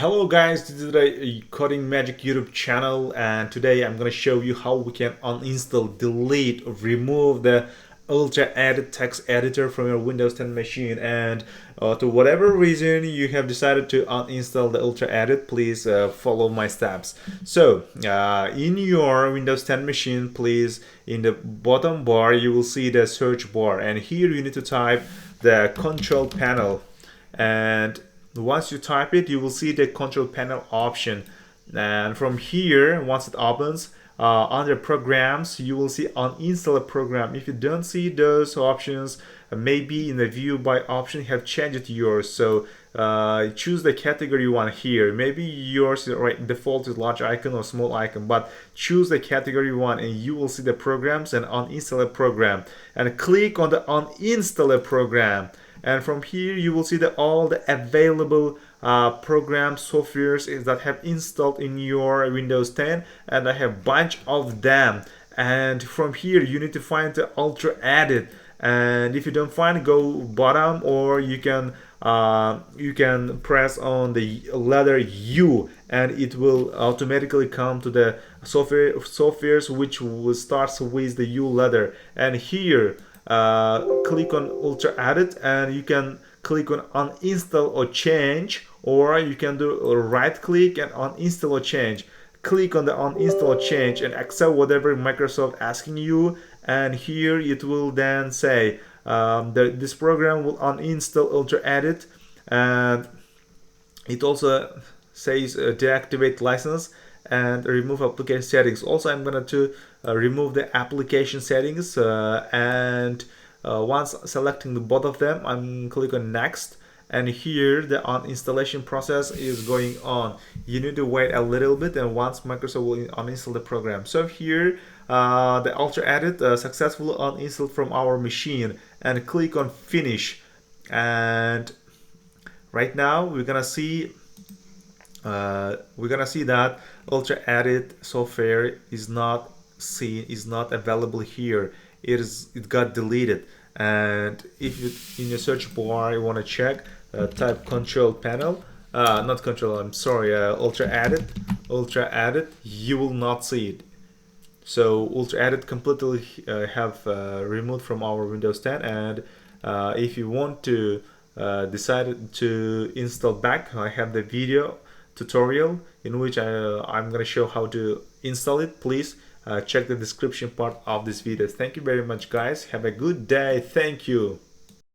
Hello guys, this is the Coding Magic YouTube channel, and today I'm going to show you how we can uninstall, delete, or remove the ultra edit text editor from your Windows 10 machine. And to whatever reason you have decided to uninstall the ultra edit, please follow my steps. So in your Windows 10 machine, please, in the bottom bar you will see the search bar, and here you need to type the control panel, and once you type it, you will see the control panel option, and from here, once it opens, under programs, you will see uninstall a program. If you don't see those options, maybe in the view by option you have changed it to yours. So choose the category you want here. Maybe yours is right default is large icon or small icon, but choose the category you want, and you will see the programs and uninstall a program, and click on the uninstall a program. And from here you will see all the available programs, softwares that have installed in your Windows 10, and I have a bunch of them. And from here you need to find the ultra edit, and if you don't find it, go bottom, or you can press on the letter U, and it will automatically come to the softwares which starts with the U letter. And here click on ultra edit, and you can click on uninstall or change, or you can do a right click and uninstall or change. Click on the uninstall or change and accept whatever Microsoft asking you, and here it will then say this program will uninstall ultra edit, and it also says deactivate license and remove application settings. Also, I'm going to remove the application settings, and once selecting the both of them, I'm click on next, and here the uninstallation process is going on. You need to wait a little bit, and once Microsoft will uninstall the program. So here the ultra edit successfully uninstalled from our machine, and click on finish. And right now we're gonna see that ultra edit software is not available here. It got deleted. And if you, in your search bar, you want to check, type control panel, not control, I'm sorry, ultra edit, you will not see it. So ultra edit completely have removed from our Windows 10. And if you want to decide to install back, I have the video tutorial in which I'm going to show how to install it. Please check the description part of this video. Thank you very much, guys. Have a good day. Thank you.